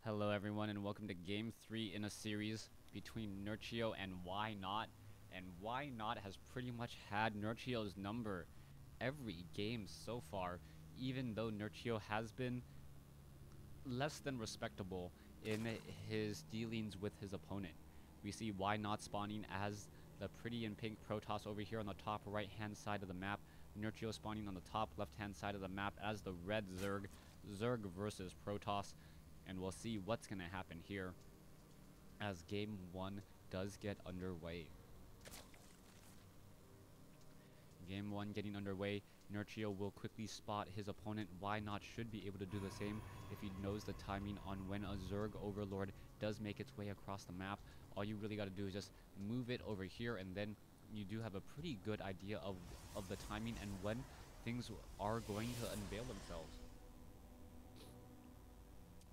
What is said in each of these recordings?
Hello everyone and welcome to game 3 in a series between Nerchio and WhyNot. And WhyNot has pretty much had Nerchio's number every game so far, even though Nerchio has been less than respectable in his dealings with his opponent. We see WhyNot spawning as the pretty and pink Protoss over here on the top right hand side of the map. Nerchio spawning on the top left hand side of the map as the red Zerg. Zerg versus Protoss. And we'll see what's going to happen here as game 1 does get underway. Game 1 getting underway. Nerchio will quickly spot his opponent. WhyNot should be able to do the same if he knows the timing on when a Zerg Overlord does make its way across the map. All you really got to do is just move it over here, and then you do have a pretty good idea of the timing and when things are going to unveil themselves.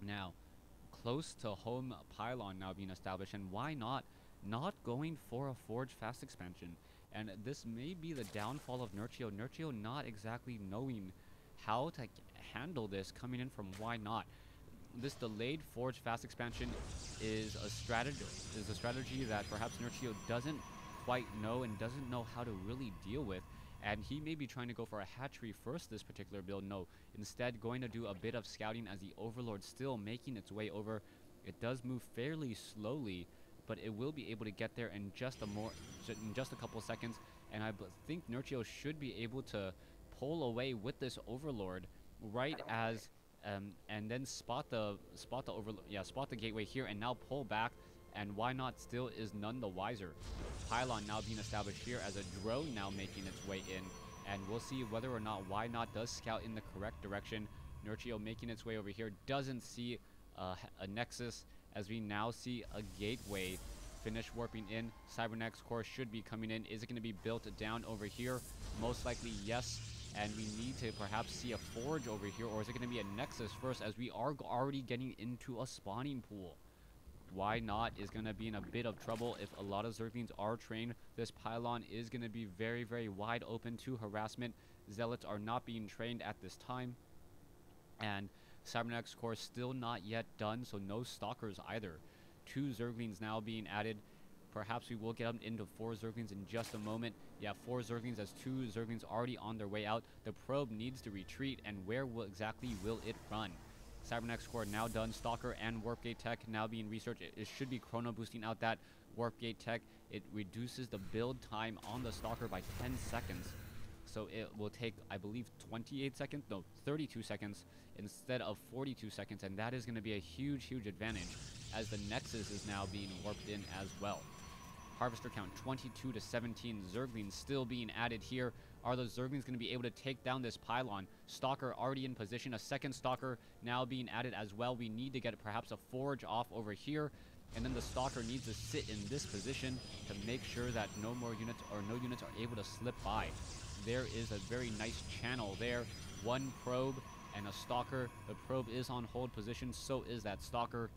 Now, close to home pylon now being established, and WhyNot not going for a Forge fast expansion. And this may be the downfall of Nerchio. Nerchio not exactly knowing how to handle this coming in from WhyNot. This delayed Forge fast expansion is a strategy that perhaps Nerchio doesn't quite know and doesn't know how to really deal with. And he may be trying to go for a hatchery first this particular build. No, instead going to do a bit of scouting as the Overlord still making its way over. It does move fairly slowly, but it will be able to get there in just a couple seconds. And I think Nerchio should be able to pull away with this Overlord right as and then spot the gateway here and now pull back. And WhyNot still is none the wiser. Pylon now being established here as a drone now making its way in. And we'll see whether or not WhyNot does scout in the correct direction. Nerchio making its way over here doesn't see a nexus, as we now see a gateway finish warping in. Cybernex core should be coming in. Is it going to be built down over here? Most likely yes. And we need to perhaps see a forge over here, or is it going to be a nexus first, as we are already getting into a spawning pool? WhyNot is going to be in a bit of trouble if a lot of Zerglings are trained. This pylon is going to be very, very wide open to harassment. Zealots are not being trained at this time. And Cybernex core still not yet done, so no stalkers either. 2 Zerglings now being added. Perhaps we will get up into 4 Zerglings in just a moment. Yeah, 4 Zerglings as 2 Zerglings already on their way out. The probe needs to retreat, and where exactly will it run? Cybernex core now done. Stalker and Warp Gate tech now being researched. It should be chrono boosting out that Warp Gate tech. It reduces the build time on the Stalker by 10 seconds. So it will take, I believe, 28 seconds? No, 32 seconds instead of 42 seconds. And that is going to be a huge, huge advantage, as the Nexus is now being warped in as well. Harvester count 22 to 17. Zerglings still being added here. Are the Zerglings going to be able to take down this pylon? Stalker already in position. A second Stalker now being added as well. We need to get perhaps a Forge off over here. And then the Stalker needs to sit in this position to make sure that no units are able to slip by. There is a very nice channel there. 1 probe and a Stalker. The probe is on hold position. So is that Stalker.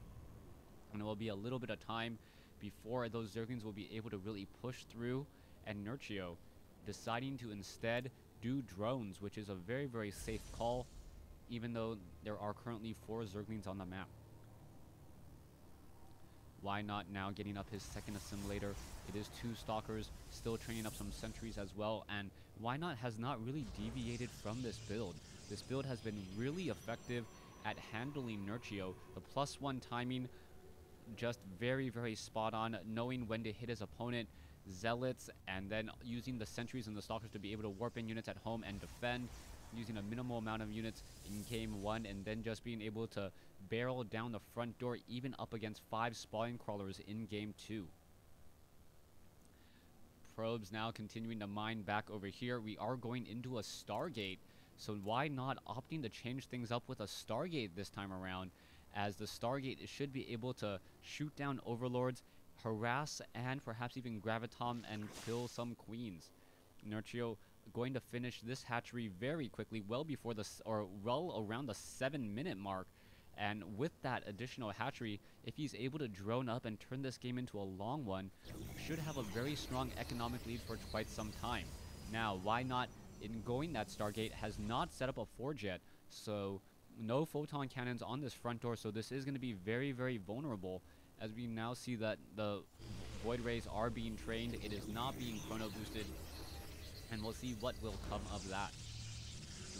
And it will be a little bit of time before those Zerglings will be able to really push through. And Nerchio deciding to instead do drones, which is a very, very safe call, even though there are currently 4 Zerglings on the map. WhyNot now getting up his second assimilator. It is 2 Stalkers, still training up some sentries as well, and WhyNot has not really deviated from this build. This build has been really effective at handling Nerchio. The +1 timing, just very, very spot on, knowing when to hit his opponent. Zealots, and then using the sentries and the Stalkers to be able to warp in units at home and defend, using a minimal amount of units in game 1, and then just being able to barrel down the front door even up against 5 spawning crawlers in game 2. Probes now continuing to mine back over here. We are going into a Stargate, so WhyNot opting to change things up with a Stargate this time around, as the Stargate should be able to shoot down Overlords, harass, and perhaps even graviton and kill some queens. Nerchio going to finish this hatchery very quickly, well around the 7-minute mark. And with that additional hatchery, if he's able to drone up and turn this game into a long one, should have a very strong economic lead for quite some time. Now, WhyNot, in going that Stargate, has not set up a forge yet, so No photon cannons on this front door, so this is going to be very, very vulnerable, as we now see that the Void Rays are being trained. It is not being chrono boosted, and we'll see what will come of that.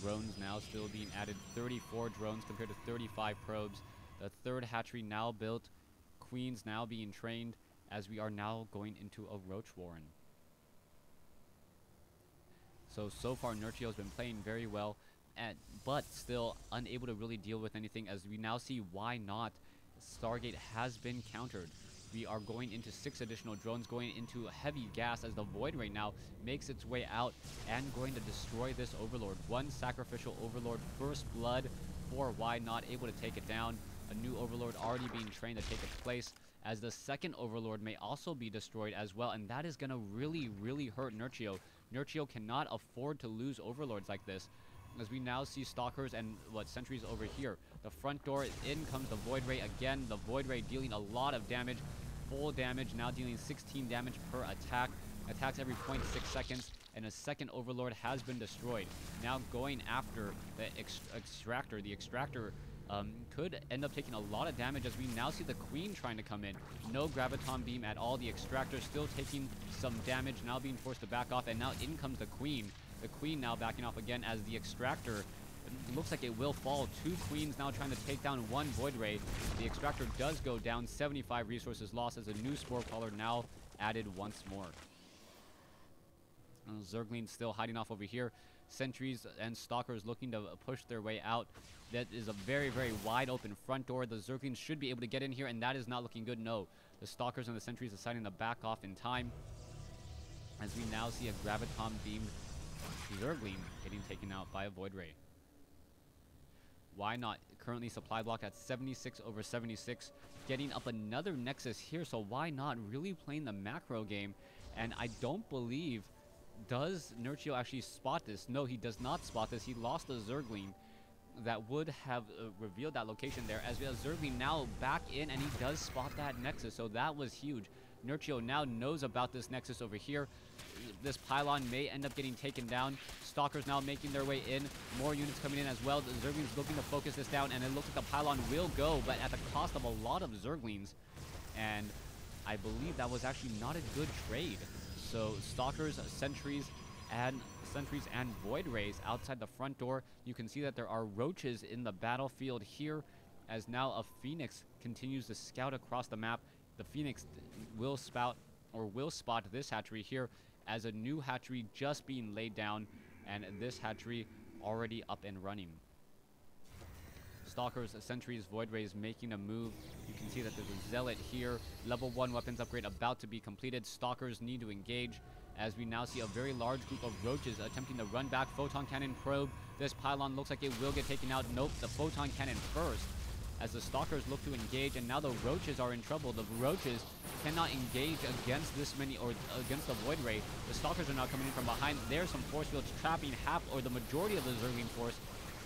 Drones now still being added, 34 drones compared to 35 probes. The third hatchery now built, queens now being trained, as we are now going into a roach warren. So far Nerchio has been playing very well, but still unable to really deal with anything, as we now see WhyNot. Stargate has been countered. We are going into 6 additional drones, going into heavy gas as the Void Ray now makes its way out and going to destroy this Overlord. One sacrificial Overlord, first blood for WhyNot, able to take it down. A new Overlord already being trained to take its place, as the second Overlord may also be destroyed as well, and that is going to really, really hurt Nerchio. Nerchio cannot afford to lose Overlords like this, as we now see Stalkers and sentries over here. The front door, in comes the Void Ray again. The Void Ray dealing a lot of damage, full damage, now dealing 16 damage per attack. Attacks every 0.6 seconds, and a second Overlord has been destroyed. Now going after the Extractor. The Extractor could end up taking a lot of damage, as we now see the Queen trying to come in. No Graviton Beam at all. The Extractor still taking some damage, now being forced to back off, and now in comes the Queen. The Queen now backing off again, as the Extractor looks like it will fall. 2 Queens now trying to take down 1 Void Ray. The Extractor does go down, 75 resources lost, as a new Spore Crawler now added once more. Zerglings still hiding off over here. Sentries and Stalkers looking to push their way out. That is a very, very wide open front door. The Zerglings should be able to get in here, and that is not looking good. No, the Stalkers and the Sentries deciding to back off in time, as we now see a Graviton beamed Zergling getting taken out by a Void Ray. WhyNot currently supply block at 76 over 76, getting up another Nexus here. So WhyNot really playing the macro game, and I don't believe, does Nerchio actually spot this? No, he does not spot this. He lost a Zergling that would have revealed that location there, as we have Zergling now back in, and he does spot that Nexus, so that was huge. Nerchio now knows about this Nexus over here. This pylon may end up getting taken down. Stalkers now making their way in. More units coming in as well. The Zerglings looking to focus this down, and it looks like the pylon will go, but at the cost of a lot of Zerglings. And I believe that was actually not a good trade. So Stalkers, Sentries, and Void Rays outside the front door. You can see that there are roaches in the battlefield here, as now a Phoenix continues to scout across the map. The Phoenix will spot this hatchery here, as a new hatchery just being laid down, and this hatchery already up and running. Stalkers, Sentries, Void Rays making a move. You can see that there's a Zealot here. Level 1 weapons upgrade about to be completed. Stalkers need to engage, as we now see a very large group of roaches attempting to run back. Photon Cannon probe. This pylon looks like it will get taken out. Nope, the Photon Cannon first, as the Stalkers look to engage, and now the roaches are in trouble. The roaches cannot engage against this many, or against the Void Ray. The Stalkers are now coming in from behind. There's some force fields trapping half or the majority of the Zergling force.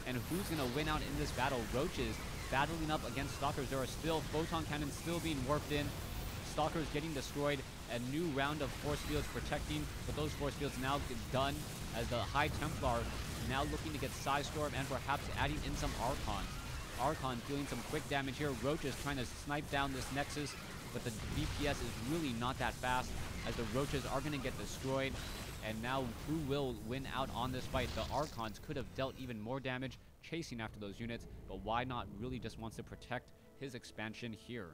And who's going to win out in this battle? Roaches battling up against Stalkers. There are still Photon Cannons still being warped in. Stalkers getting destroyed. A new round of force fields protecting, but those force fields now done, as the High Templar now looking to get Psystorm and perhaps adding in some Archons. Archon dealing some quick damage here. Roaches trying to snipe down this Nexus, but the DPS is really not that fast, as the Roaches are going to get destroyed. And now who will win out on this fight? The Archons could have dealt even more damage chasing after those units, but WhyNot really just wants to protect his expansion here.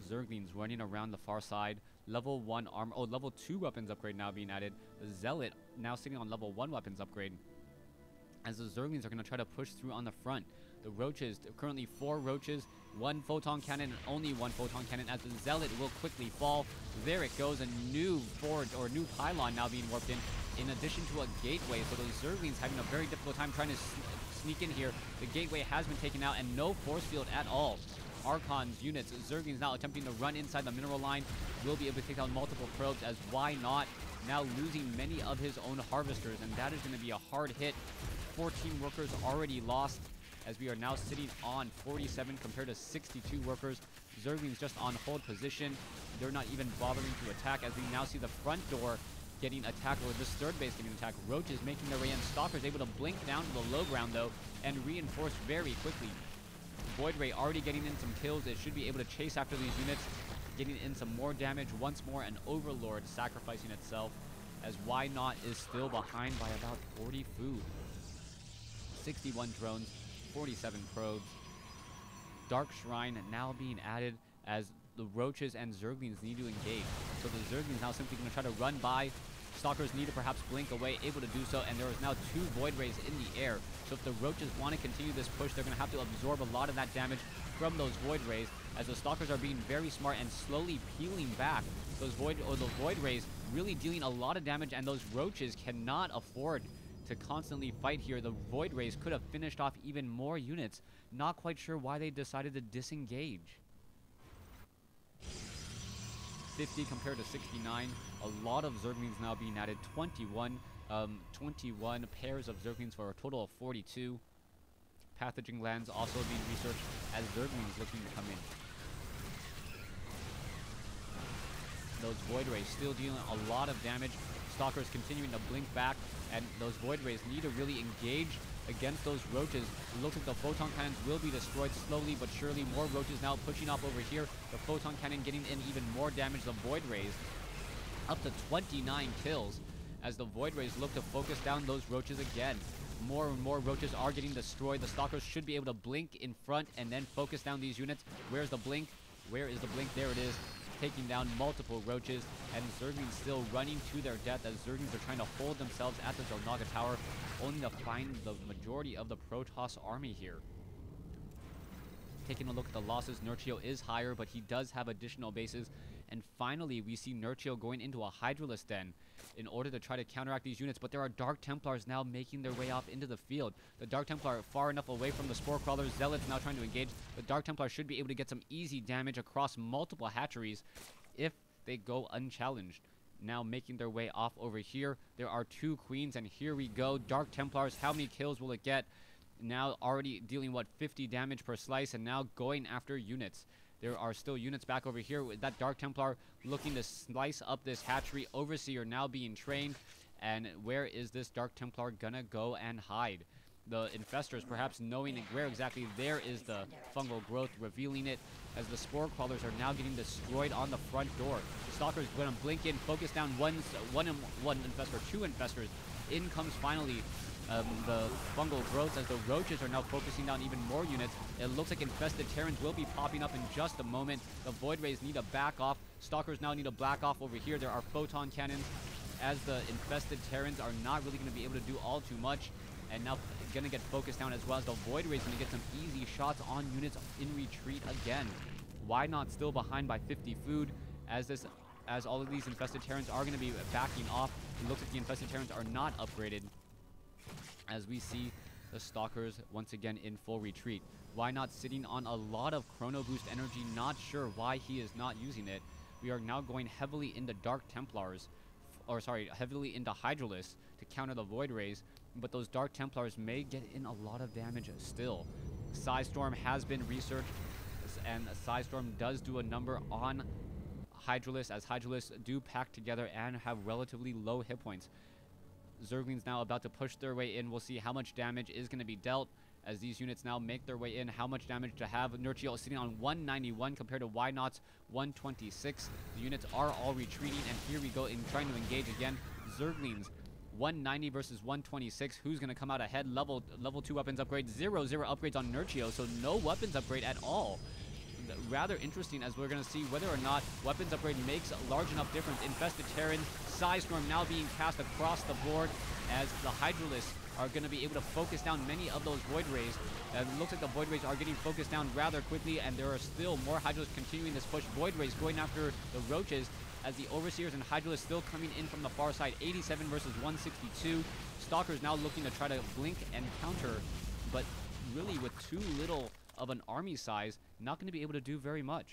Zerglings running around the far side. Level 1 armor, level 2 weapons upgrade now being added. The Zealot now sitting on level 1 weapons upgrade, as the Zerglings are going to try to push through on the front. The Roaches, currently 4 Roaches, 1 Photon Cannon, and only 1 Photon Cannon, as the Zealot will quickly fall. There it goes, a new forge, or new pylon now being warped in addition to a gateway. So the Zerglings having a very difficult time trying to sneak in here. The gateway has been taken out, and no force field at all. Archon's units, Zerglings now attempting to run inside the mineral line, will be able to take down multiple probes, as WhyNot now losing many of his own harvesters, and that is going to be a hard hit. 14 workers already lost, as we are now sitting on 47 compared to 62 workers. Zerglings just on hold position. They're not even bothering to attack, as we now see the front door getting attacked, or this third base getting attacked. Roaches making their way in. Stalkers able to blink down to the low ground, though, and reinforce very quickly. Void Ray already getting in some kills. It should be able to chase after these units, getting in some more damage. Once more, an Overlord sacrificing itself, as WhyNot is still behind by about 40 food. 61 drones, 47 probes. Dark Shrine now being added as the Roaches and Zerglings need to engage. So the Zerglings now simply going to try to run by. Stalkers need to perhaps blink away, able to do so, and there is now 2 Void Rays in the air. So if the Roaches want to continue this push, they're going to have to absorb a lot of that damage from those Void Rays, as the Stalkers are being very smart and slowly peeling back. Those the Void Rays really dealing a lot of damage, and those Roaches cannot afford to constantly fight here. The Void Rays could have finished off even more units. Not quite sure why they decided to disengage. 50 compared to 69. A lot of Zerglings now being added. 21 pairs of Zerglings for a total of 42. Pathogen glands also being researched as Zerglings looking to come in. Those Void Rays still dealing a lot of damage. Stalkers continuing to blink back, and those Void Rays need to really engage against those Roaches. It looks like the Photon Cannons will be destroyed slowly but surely. More Roaches now pushing up over here. The Photon Cannon getting in even more damage. The Void Rays up to 29 kills as the Void Rays look to focus down those Roaches again. More and more Roaches are getting destroyed. The Stalkers should be able to blink in front and then focus down these units. Where's the blink? Where is the blink? There it is. Taking down multiple Roaches, and Zerglings still running to their death as Zerglings are trying to hold themselves at the Zelnaga Tower, only to find the majority of the Protoss army here. Taking a look at the losses, Nerchio is higher, but he does have additional bases. And finally, we see Nerchio going into a Hydralisk Den in order to try to counteract these units. But there are Dark Templars now making their way off into the field. The Dark Templar are far enough away from the Spore Crawlers. Zealots now trying to engage. The Dark Templar should be able to get some easy damage across multiple hatcheries if they go unchallenged. Now making their way off over here. There are 2 Queens, and here we go. Dark Templars, how many kills will it get? Now already dealing, what, 50 damage per slice, and now going after units. There are still units back over here with that Dark Templar looking to slice up this hatchery. Overseer now being trained. And where is this Dark Templar gonna go and hide? The Infestors perhaps knowing where exactly. There is the fungal growth, revealing it as the Spore Crawlers are now getting destroyed on the front door. The Stalkers gonna blink in, focus down one Infestor, 2 Infestors. In comes finally the fungal growths as the Roaches are now focusing down even more units. It looks like infested Terrans will be popping up in just a moment. The Void Rays need to back off. Stalkers now need to back off over here. There are Photon Cannons as the infested Terrans are not really going to be able to do all too much. And now going to get focused down, as well as the Void Rays going to get some easy shots on units in retreat again. WhyNot still behind by 50 food as all of these infested Terrans are going to be backing off. It looks like the infested Terrans are not upgraded, as we see the Stalkers once again in full retreat. WhyNot sitting on a lot of Chrono Boost energy, not sure why he is not using it. We are now going heavily into Dark Templars, heavily into Hydralisks to counter the Void Rays, but those Dark Templars may get in a lot of damage still. Psystorm has been researched, and Psystorm does do a number on Hydralisks, as Hydralisks do pack together and have relatively low hit points. Zerglings now about to push their way in. We'll see how much damage is going to be dealt as these units now make their way in. How much damage to have. Nerchio sitting on 191 compared to WhyNot's 126. The units are all retreating, and here we go in trying to engage again. Zerglings 190 versus 126. Who's going to come out ahead? Level 2 weapons upgrade. 0 upgrades on Nerchio, so no weapons upgrade at all. Rather interesting, as we're going to see whether or not weapons upgrade makes a large enough difference. Infested Terran, Psystorm now being cast across the board as the Hydralisks are going to be able to focus down many of those Void Rays. It looks like the Void Rays are getting focused down rather quickly, and there are still more Hydralisks continuing this push. Void Rays going after the Roaches as the Overseers and Hydralisks still coming in from the far side. 87 versus 162. Stalkers now looking to try to blink and counter, but really with too little of an army size, not going to be able to do very much.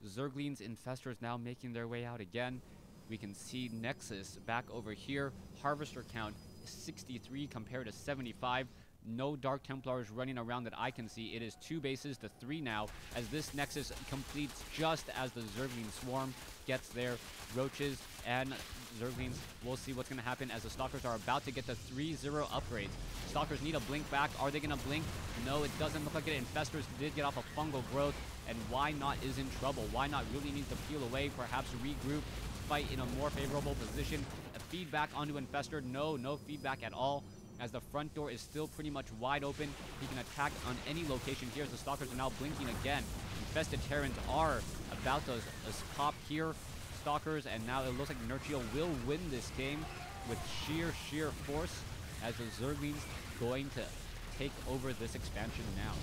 Zerglings, Infestors now making their way out again. We can see Nexus back over here. Harvester count 63 compared to 75. No Dark Templars running around that I can see. It is 2 bases to 3 now, as this Nexus completes just as the Zergling Swarm gets there. Roaches and Zerglings, we'll see what's going to happen as the Stalkers are about to get the 3-0 upgrades. Stalkers need a blink back. Are they going to blink? No, it doesn't look like it. Infestors did get off a fungal growth, and WhyNot is in trouble. WhyNot really needs to peel away, perhaps regroup, fight in a more favorable position. A feedback onto Infestor. No feedback at all, as the front door is still pretty much wide open. He can attack on any location here as the Stalkers are now blinking again. Infested Terrans are about to pop here. Stalkers, and now it looks like Nerchio will win this game with sheer force, as the Zerglings going to take over this expansion now.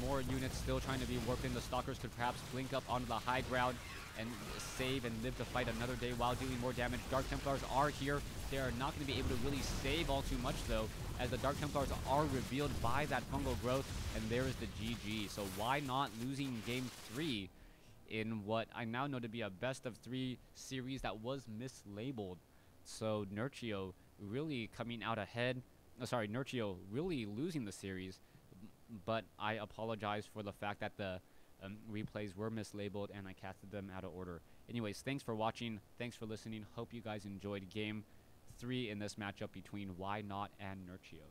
More units still trying to be worked in. The Stalkers could perhaps blink up onto the high ground and save and live to fight another day while dealing more damage. Dark Templars are here. They are not going to be able to really save all too much, though, as the Dark Templars are revealed by that fungal growth, and there is the GG. So WhyNot losing game 3 in what I now know to be a best-of-3 series that was mislabeled. So Nerchio really coming out ahead. Nerchio really losing the series, but I apologize for the fact that the replays were mislabeled and I casted them out of order. Anyways, thanks for watching. Thanks for listening. Hope you guys enjoyed game 3 in this matchup between WhyNot and Nerchio.